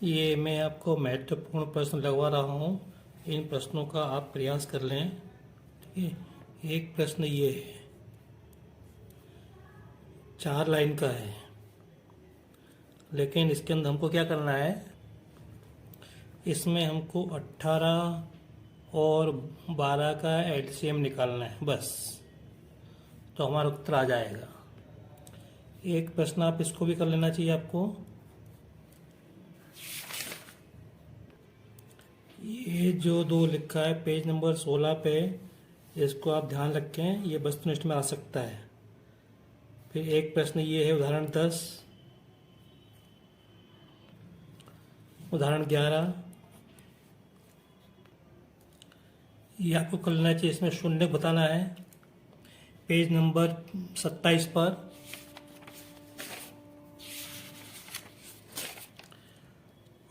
ये मैं आपको महत्वपूर्ण प्रश्न लगवा रहा हूँ। इन प्रश्नों का आप प्रयास कर लें। ठीक है। एक प्रश्न ये है, 4 लाइन का है, लेकिन इसके अंदर हमको क्या करना है, इसमें हमको 18 और 12 का एलसीएम निकालना है बस, तो हमारा उत्तर आ जाएगा। एक प्रश्न आप इसको भी कर लेना चाहिए आपको। ये जो 2 लिखा है पेज नंबर 16 पे, इसको आप ध्यान रखें, ये वस्तुनिष्ठ में आ सकता है। फिर एक प्रश्न ये है, उदाहरण 10, उदाहरण 11, ये आपको कर लेना चाहिए। इसमें शून्य बताना है पेज नंबर 27 पर।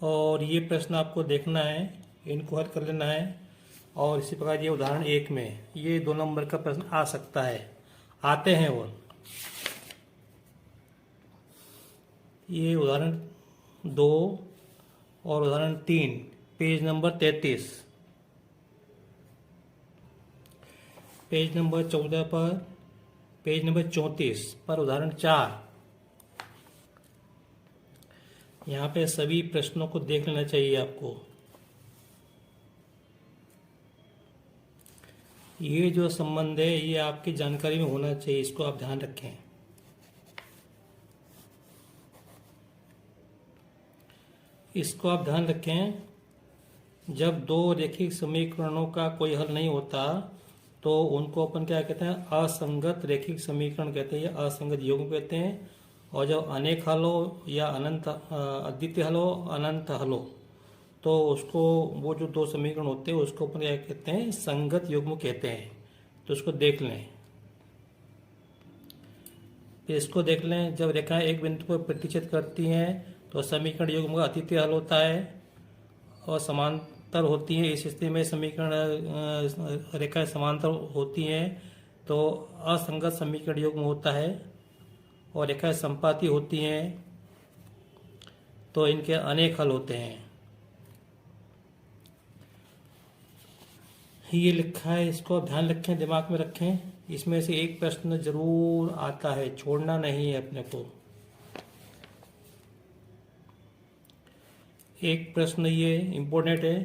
और ये प्रश्न आपको देखना है, इनको हल कर लेना है। और इसी प्रकार ये उदाहरण 1 में ये 2 नंबर का प्रश्न आ सकता है, आते हैं वो। ये उदाहरण 2 और उदाहरण 3 पेज नंबर 33, पेज नंबर 14 पर, पेज नंबर 34 पर उदाहरण 4। यहाँ पे सभी प्रश्नों को देख लेना चाहिए आपको। ये जो संबंध है ये आपकी जानकारी में होना चाहिए, इसको आप ध्यान रखें। इसको आप ध्यान रखें, जब 2 रैखिक समीकरणों का कोई हल नहीं होता तो उनको अपन क्या कहते हैं, असंगत रैखिक समीकरण कहते हैं या असंगत युग्म कहते हैं। और जब अनेक हल हो या अनंत अद्वितीय हल हो, अनंत हल हो, तो उसको वो जो 2 समीकरण होते हैं उसको अपन क्या कहते हैं, संगत युग्म कहते हैं। तो उसको देख लें, फिर इसको देख लें। जब रेखाएं एक बिंदु पर प्रतिच्छेद करती हैं तो समीकरण युग्म का अद्वितीय हल होता है और समांतर होती है। इस स्थिति में समीकरण रेखाएं समांतर होती हैं तो असंगत समीकरण युग्म होता है। और रेखाएं संपाती होती हैं तो इनके अनेक हल होते हैं। ये लिखा है, इसको ध्यान रखें, दिमाग में रखें। इसमें से एक प्रश्न जरूर आता है, छोड़ना नहीं है अपने को। एक प्रश्न ये इम्पोर्टेंट है,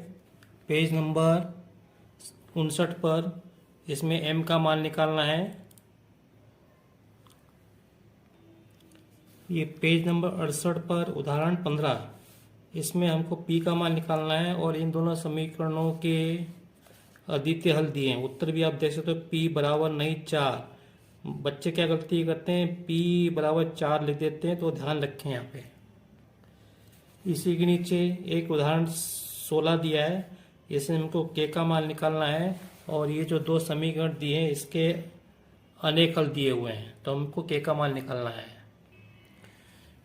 पेज नंबर 59 पर, इसमें m का मान निकालना है। ये पेज नंबर 68 पर उदाहरण 15, इसमें हमको p का मान निकालना है। और इन दोनों समीकरणों के अद्वितीय हल दिए हैं। उत्तर भी आप देख सकते हो, p बराबर नहीं 4। बच्चे क्या गलती करते हैं, p बराबर 4 लिख देते हैं, तो ध्यान रखें यहाँ पे। इसी के नीचे एक उदाहरण 16 दिया है, इसमें हमको k का मान निकालना है। और ये जो 2 समीकरण दिए हैं इसके अनेक हल दिए हुए हैं, तो हमको k का मान निकालना है।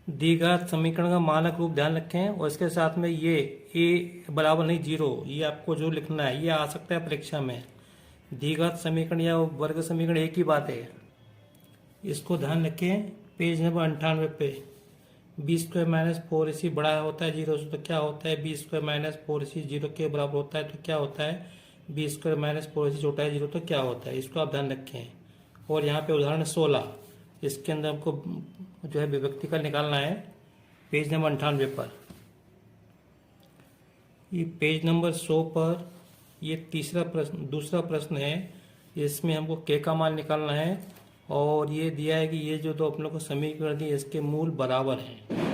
द्विघात समीकरण का मानक रूप ध्यान रखें। और इसके साथ में ये a बराबर नहीं 0, ये आपको जो लिखना है, ये आ सकता है परीक्षा में। द्विघात समीकरण या वर्ग समीकरण एक ही बात है, इसको ध्यान रखें। पेज नंबर 98 पे बी स्क्वायर माइनस 4ac बड़ा होता है 0 से, तो क्या होता है, बी स्क्वायर माइनस 4ac 0 के बराबर होता है, तो क्या होता है, बी स्क्वायर माइनस 4ac छोटा है 0, तो क्या होता है, इसको आप ध्यान रखें। और यहाँ पे उदाहरण 16, इसके अंदर हमको जो है विभक्ति का निकालना है, पेज नंबर 98 पर। ये पेज नंबर 100 पर ये दूसरा प्रश्न है, इसमें हमको k का मान निकालना है। और ये दिया है कि ये जो 2 अपने को समीकरण दिए इसके मूल बराबर हैं।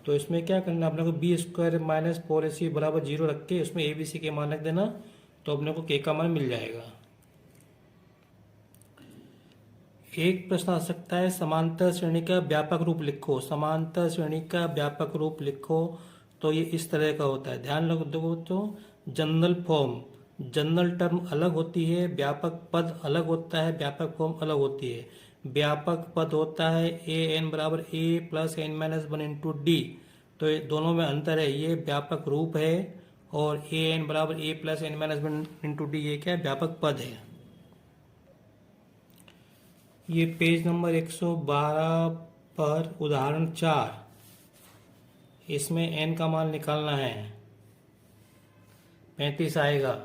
तो इसमें क्या करना है, अपने को बी स्क्वायर माइनस 4ac बराबर 0 रख के इसमें abc के मान रख देना, तो अपने को k का मान मिल जाएगा। एक प्रश्न आ सकता है, समांतर श्रेणी का व्यापक रूप लिखो। समांतर श्रेणी का व्यापक रूप लिखो, तो ये इस तरह का होता है। ध्यान रखो, तो जनरल फॉर्म, जनरल टर्म अलग होती है, व्यापक पद अलग होता है, व्यापक फॉर्म अलग होती है। व्यापक पद होता है an बराबर a plus n minus 1 into D, तो ये दोनों में अंतर है, ये व्यापक रूप है। और an बराबर a plus n minus 1 into D ये क्या है, व्यापक पद है। ये पेज नंबर 112 पर उदाहरण 4, इसमें n का मान निकालना है, 35 आएगा।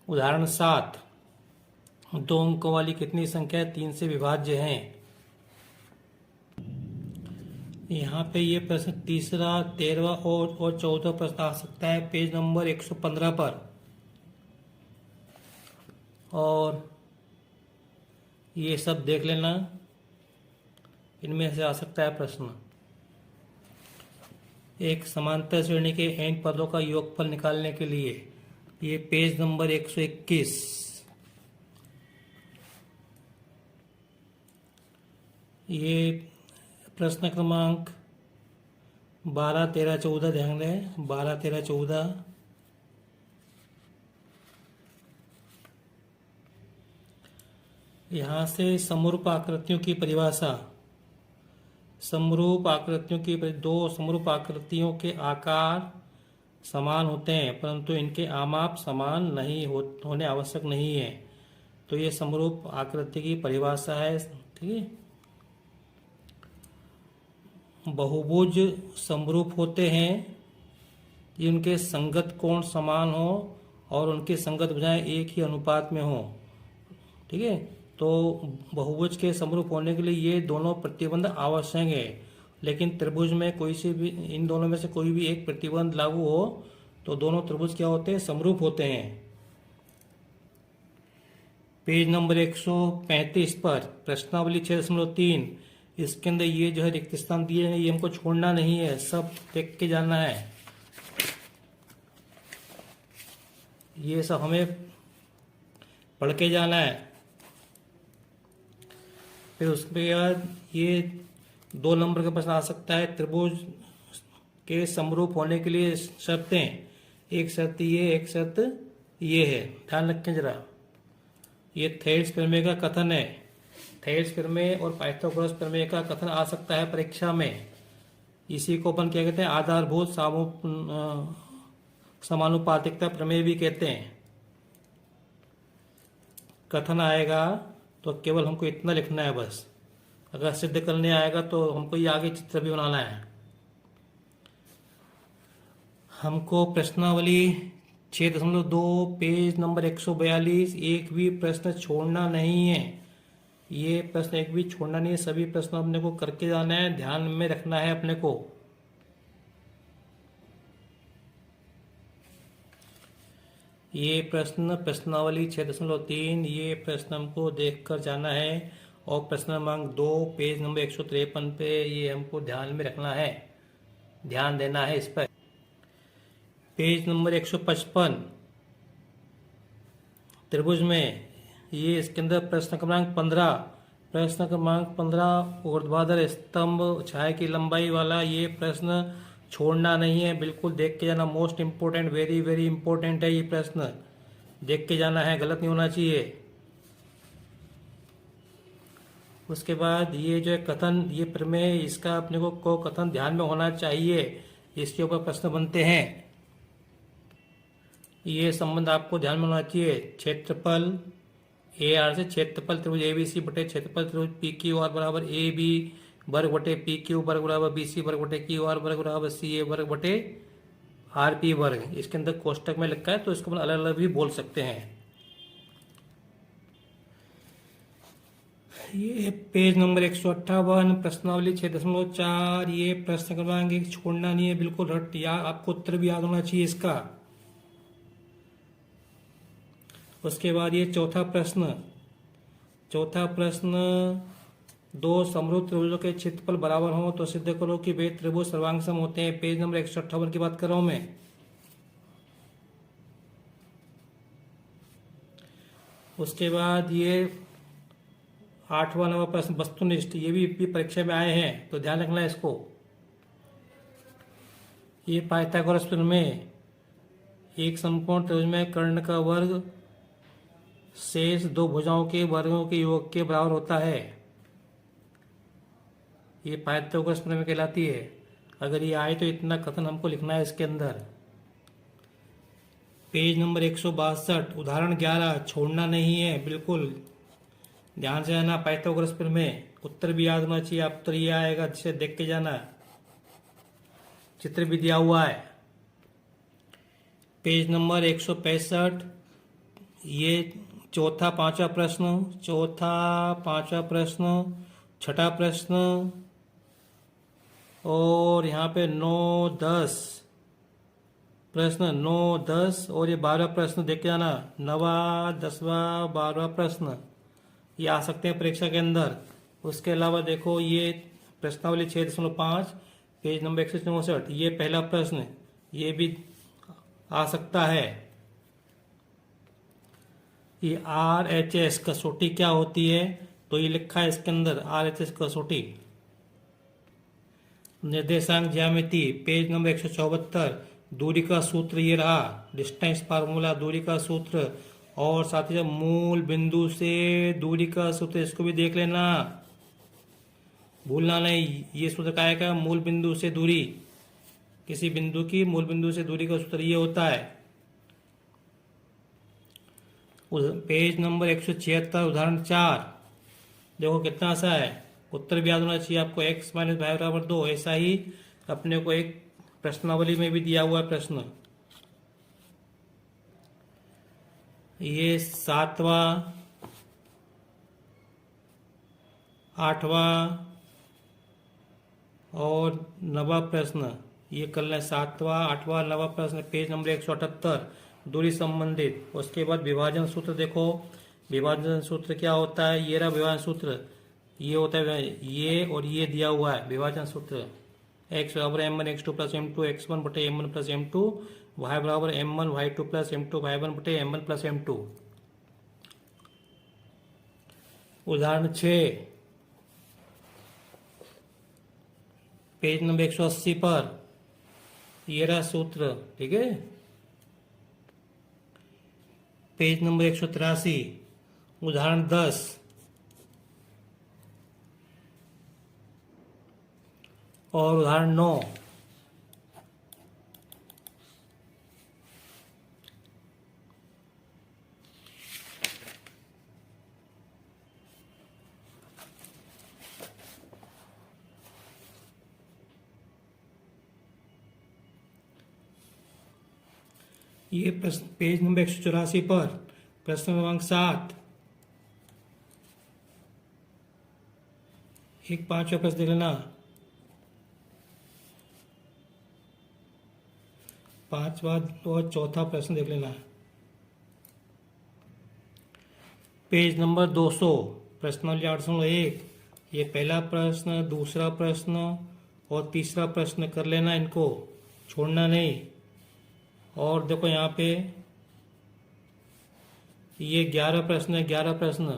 उदाहरण 7, 2 अंकों वाली कितनी संख्या 3 से विभाज्य है। यहाँ पे ये प्रश्न तीसरा, 13वां और 14वां प्रश्न आ सकता है पेज नंबर 115 पर। और ये सब देख लेना, इनमें से आ सकता है प्रश्न। एक समांतर श्रेणी के n पदों का योगफल निकालने के लिए, ये पेज नंबर 121। ये प्रश्न क्रमांक 12, 13, 14 ध्यान दें, 12, 13, 14। यहाँ से समरूप आकृतियों की परिभाषा। समरूप आकृतियों की, दो समरूप आकृतियों के आकार समान होते हैं परंतु इनके आमाप समान नहीं होने आवश्यक नहीं है। तो ये समरूप आकृति की परिभाषा है। ठीक है, बहुभुज समरूप होते हैं जिनके संगत कोण समान हो और उनकी संगत भुजाएं एक ही अनुपात में हो। ठीक है, तो बहुभुज के समरूप होने के लिए ये दोनों प्रतिबंध आवश्यक है। लेकिन त्रिभुज में कोई से भी, इन दोनों में से कोई भी एक प्रतिबंध लागू हो तो दोनों त्रिभुज क्या होते हैं, समरूप होते हैं। पेज नंबर 135 पर प्रश्नावली 6.3, इसके अंदर ये जो है रिक्त स्थान दिए हैं, ये हमको छोड़ना नहीं है, सब देख के जाना है। ये सब हमें पढ़ के जाना है। फिर उसके बाद ये 2 नंबर का प्रश्न आ सकता है, त्रिभुज के समरूप होने के लिए शर्तें। एक शर्त ये, एक शर्त ये है, ध्यान रखें जरा। ये थेल्स प्रमेय का कथन है। थेल्स प्रमेय और पाइथागोरस प्रमेय का कथन आ सकता है परीक्षा में। इसी को अपन क्या कहते हैं, आधारभूत समानुपातिकता प्रमेय भी कहते हैं। कथन आएगा तो केवल हमको इतना लिखना है बस। अगर सिद्ध करने आएगा तो हमको ये आगे चित्र भी बनाना है। हमको प्रश्नावली 6.2 पेज नंबर 142 एक भी प्रश्न छोड़ना नहीं है। ये प्रश्न एक भी छोड़ना नहीं है, सभी प्रश्न अपने को करके जाना है, ध्यान में रखना है अपने को। ये प्रश्न प्रश्नावली 6.3, ये प्रश्न हमको देखकर जाना है। और प्रश्न क्रमांक 2 पेज नंबर 153 पे ये हमको ध्यान में रखना है, ध्यान देना है इस पर। पेज नंबर 155 त्रिभुज में, ये इसके अंदर प्रश्न क्रमांक 15, प्रश्न क्रमांक 15 ऊर्ध्वाधर स्तंभ छाया की लंबाई वाला ये प्रश्न छोड़ना नहीं है, बिल्कुल देख के जाना। Most important, very very important है ये प्रश्न, देख के जाना है, गलत नहीं होना चाहिए। उसके बाद ये जो है कथन, ये प्रमेय, इसका अपने को कथन ध्यान में होना चाहिए, इसके ऊपर प्रश्न बनते हैं। ये संबंध आपको ध्यान में होना चाहिए। क्षेत्रफल ए आर से क्षेत्रफल त्रिभुज ABC बटे क्षेत्रफल त्रिभुज PQR बराबर AB वर्ग बटे PQ वर्ग बराबर BC वर्ग बटे QR वर्ग बराबर CA वर्ग बटे RP वर्ग। इसके अंदर कोष्टक में लिखा है तो इसको अपन अलग अलग भी बोल सकते हैं। ये पेज नंबर 158 प्रश्नावली 6.4, ये प्रश्न क्रमांक 1 छोड़ना नहीं है, बिल्कुल रट या आपको उत्तर भी याद होना चाहिए इसका। उसके बाद ये चौथा प्रश्न, दो समरूप त्रिभुजों के क्षेत्रफल बराबर हो तो सिद्ध करो कि वे त्रिभुज सर्वांग सम होते हैं। पेज नंबर 158 की बात कर रहा हूं मैं। उसके बाद ये 8वां 9वां प्रश्न वस्तुनिष्ठ, ये भी परीक्षा में आए हैं तो ध्यान रखना है इसको। ये पाइथागोरस प्रमेय, एक समकोण त्रिभुज में कर्ण का वर्ग शेष 2 भुजाओं के वर्गों के योग के बराबर होता है। ये पाइथागोरस प्रमेय कहलाती है। अगर ये आए तो इतना कथन हमको लिखना है इसके अंदर। पेज नंबर 162 उदाहरण 11, छोड़ना नहीं है, बिल्कुल ध्यान से आना। पाइथागोरस प्रमेय, उत्तर भी याद होना चाहिए। आप उत्तर ये आएगा जिसे देख के जाना। चित्र भी दिया हुआ है। पेज नंबर 165, ये चौथा पांचवा प्रश्न, छठा प्रश्न, और यहाँ पे 9-10 प्रश्न, 9-10 और ये 12 प्रश्न देख के आना। 9वां, 10वां, 12वां प्रश्न ये आ सकते हैं परीक्षा के अंदर। उसके अलावा देखो ये प्रश्नावली 6.5 पेज नंबर 164, ये पहला प्रश्न ये भी आ सकता है। ये RHS कसौटी क्या होती है, तो ये लिखा है इसके अंदर RHS कसौटी। निर्देशांक ज्यामिति पेज नंबर 174, दूरी का सूत्र ये रहा, डिस्टेंस फार्मूला, दूरी का सूत्र, और साथ ही मूल बिंदु से दूरी का सूत्र, इसको भी देख लेना, भूलना नहीं। ये सूत्र क्या है, मूल बिंदु से दूरी, किसी बिंदु की मूल बिंदु से दूरी का सूत्र ये होता है। पेज नंबर 176, उदाहरण 4 देखो कितना सा है, उत्तर भी याद होना चाहिए आपको। x - y बराबर 2, ऐसा ही अपने को एक प्रश्नावली में भी दिया हुआ है प्रश्न। ये 7वां, 8वां और 9वां प्रश्न ये कर लें। 7वां, 8वां, 9वां प्रश्न पेज नंबर 178, दूरी संबंधित। उसके बाद विभाजन सूत्र देखो, विभाजन सूत्र क्या होता है, ये रहा विभाजन सूत्र, ये होता है ये, और ये दिया हुआ है विभाजन सूत्र। x बराबर m1 x2 plus m2 x1 बटे m1 प्लस m2, y बराबर m1 y2 plus m2 y1 बटे m1 प्लस m2। उदाहरण 6 पेज नंबर 180 पर ये रहा सूत्र, ठीक है। पेज नंबर 183, उदाहरण 10 और उदाहरण 9। ये प्रश्न पेज नंबर 184 पर प्रश्न क्रमांक 7, एक 5वां प्रश्न देख लेना। 5वां और चौथा प्रश्न देख लेना। पेज नंबर 200 प्रश्नावली 801, ये पहला प्रश्न, दूसरा प्रश्न और तीसरा प्रश्न कर लेना, इनको छोड़ना नहीं। और देखो यहाँ पे ये 11 प्रश्न है, 11 प्रश्न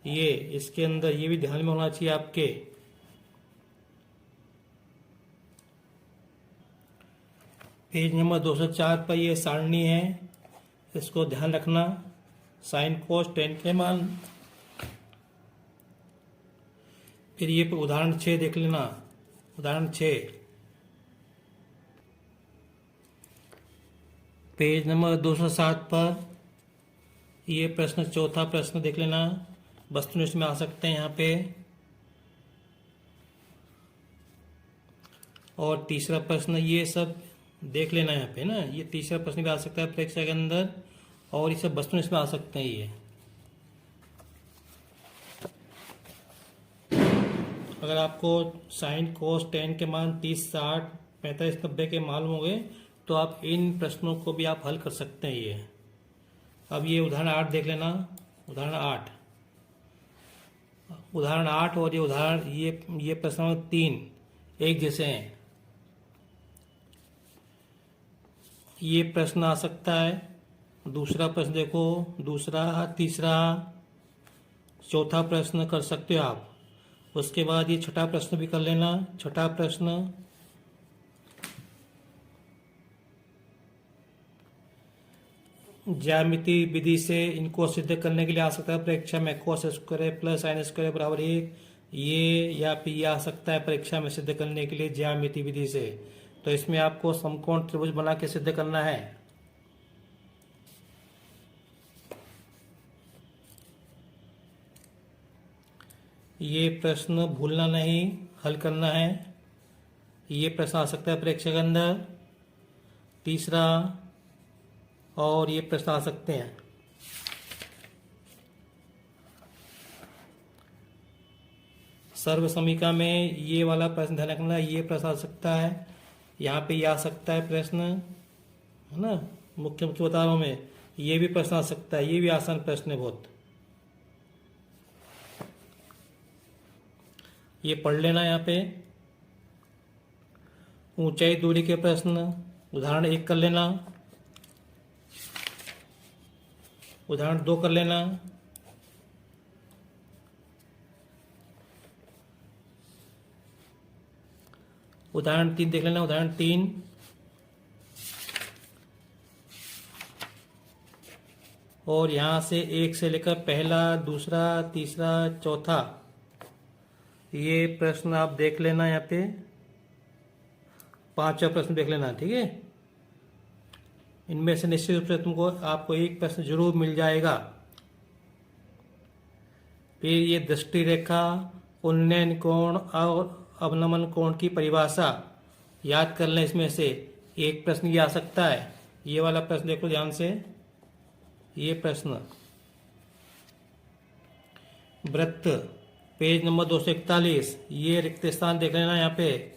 ये इसके अंदर ये भी ध्यान में होना चाहिए आपके। पेज नंबर 204 पर ये सारणी है, इसको ध्यान रखना। साइन कोस टेन के मान। फिर ये उदाहरण 6 देख लेना, उदाहरण 6 पेज नंबर 207 पर ये प्रश्न, चौथा प्रश्न देख लेना, वस्तुनिष्ठ में आ सकते हैं यहाँ पे। और तीसरा प्रश्न ये सब देख लेना यहाँ पे ना, ये तीसरा प्रश्न भी आ सकता है परीक्षा के अंदर, और ये सब वस्तुनिष्ठ में आ सकते हैं। ये अगर आपको साइन कोस टेन के मान 30, 60, 45, 90 के मालूम हो गए तो आप इन प्रश्नों को भी आप हल कर सकते हैं। ये अब ये उदाहरण 8 देख लेना, उदाहरण 8, उदाहरण 8 और ये उदाहरण ये प्रश्न नंबर 3 एक जैसे हैं। ये प्रश्न आ सकता है, दूसरा प्रश्न देखो, दूसरा, तीसरा, चौथा प्रश्न कर सकते हो आप। उसके बाद ये छठा प्रश्न भी कर लेना, छठा प्रश्न ज्यामिति विधि से इनको सिद्ध करने के लिए आ सकता है परीक्षा में। Cos square plus sine square बराबर 1, ये या फिर ये आ सकता है परीक्षा में सिद्ध करने के लिए ज्यामिति विधि से। तो इसमें आपको समकोण त्रिभुज बना के सिद्ध करना है। ये प्रश्न भूलना नहीं, हल करना है। ये प्रश्न आ सकता है परीक्षा के अंदर। तीसरा, और ये प्रश्न आ सकते हैं। सर्व समीका में ये वाला प्रश्न ध्यान रखना, ये प्रश्न आ सकता है। यहाँ पे ये आ सकता है प्रश्न, है ना। मुख्य मुख्य बता रहा हूँ मैं, ये भी प्रश्न आ सकता है। ये भी आसान प्रश्न है बहुत, ये पढ़ लेना। यहाँ पे ऊंचाई दूरी के प्रश्न उदाहरण 1 कर लेना, उदाहरण 2 कर लेना, उदाहरण 3 देख लेना, उदाहरण 3। और यहाँ से 1 से लेकर पहला, दूसरा, तीसरा, चौथा, ये प्रश्न आप देख लेना। यहाँ पे 5वां प्रश्न देख लेना, ठीक है। इनमें से निश्चित रूप से तुमको आपको एक प्रश्न जरूर मिल जाएगा। फिर ये दृष्टि रेखा, उन्नयन कोण और अवनमन कोण की परिभाषा याद कर लें। इसमें से एक प्रश्न ये आ सकता है। ये वाला प्रश्न देखो ध्यान से, ये प्रश्न वृत्त, पेज नंबर 241, ये रिक्त स्थान देख लेना। यहाँ पे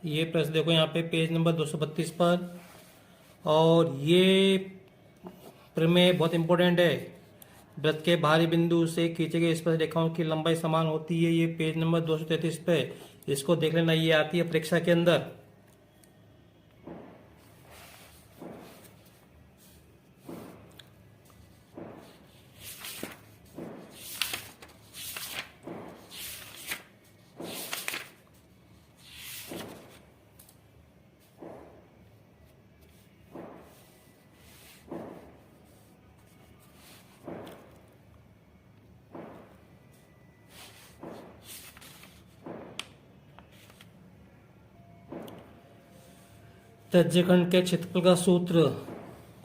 ये प्रश्न देखो, यहाँ पे पेज नंबर 232 पर। और ये प्रमेय बहुत इंपॉर्टेंट है। वृत्त के बाहरी बिंदु से खींचे गए स्पर्श रेखाओं की लंबाई समान होती है। ये पेज नंबर 233 पे, इसको देख लेना, ये आती है परीक्षा के अंदर। त्रिज्यखंड के क्षेत्रफल का सूत्र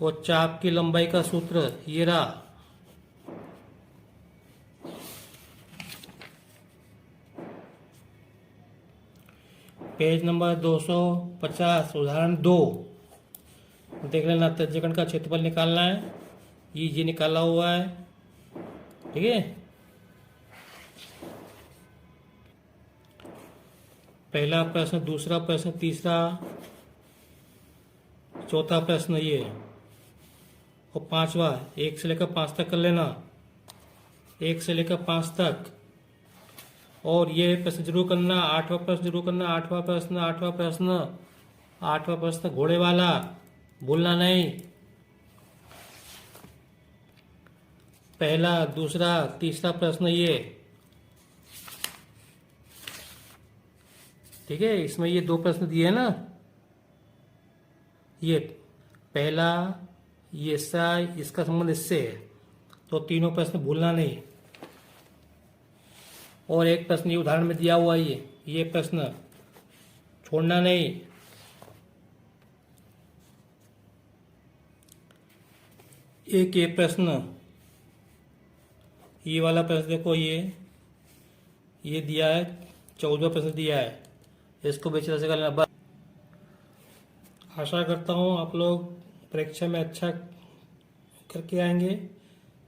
और चाप की लंबाई का सूत्र ये रहा। पेज नंबर 250, उदाहरण 2 देख लेना। त्रिज्यखंड का क्षेत्रफल निकालना है, ये निकाला हुआ है, ठीक है। पहला प्रश्न, दूसरा प्रश्न, तीसरा, चौथा प्रश्न ये, और 5वां 1 से लेकर 5 तक कर लेना, 1 से लेकर 5 तक। और ये प्रश्न जरूर करना, 8वां प्रश्न जरूर करना, 8वां प्रश्न, 8वां प्रश्न, 8वां प्रश्न घोड़े वाला, भूलना नहीं। पहला, दूसरा, तीसरा प्रश्न ये, ठीक है। इसमें ये 2 प्रश्न दिए हैं ना, ये पहला, ये इसका संबंध इससे है, तो तीनों प्रश्न भूलना नहीं। और एक प्रश्न ये उदाहरण में दिया हुआ है, ये प्रश्न छोड़ना नहीं। एक ये प्रश्न, ये वाला प्रश्न देखो, ये दिया है, 14वां प्रश्न दिया है, इसको बेच से करना। बस आशा करता हूँ आप लोग परीक्षा में अच्छा करके आएंगे।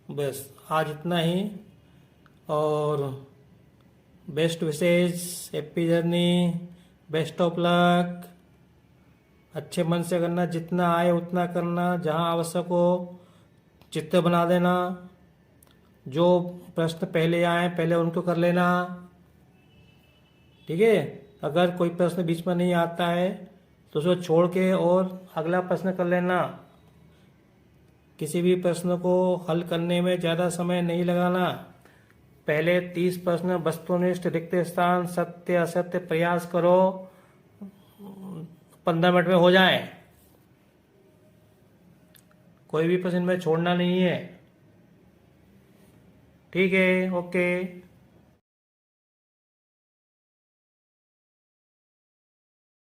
बस आज इतना ही, और best wishes, happy journey, best of luck. अच्छे मन से करना, जितना आए उतना करना, जहाँ आवश्यक हो चित्र बना देना, जो प्रश्न पहले आए पहले उनको कर लेना, ठीक है। अगर कोई प्रश्न बीच में नहीं आता है तो उसको छोड़ के और अगला प्रश्न कर लेना। किसी भी प्रश्न को हल करने में ज़्यादा समय नहीं लगाना। पहले 30 प्रश्न वस्तुनिष्ठ, रिक्त स्थान, सत्य असत्य प्रयास करो, 15 मिनट में हो जाए। कोई भी प्रश्न में छोड़ना नहीं है, ठीक है। ओके।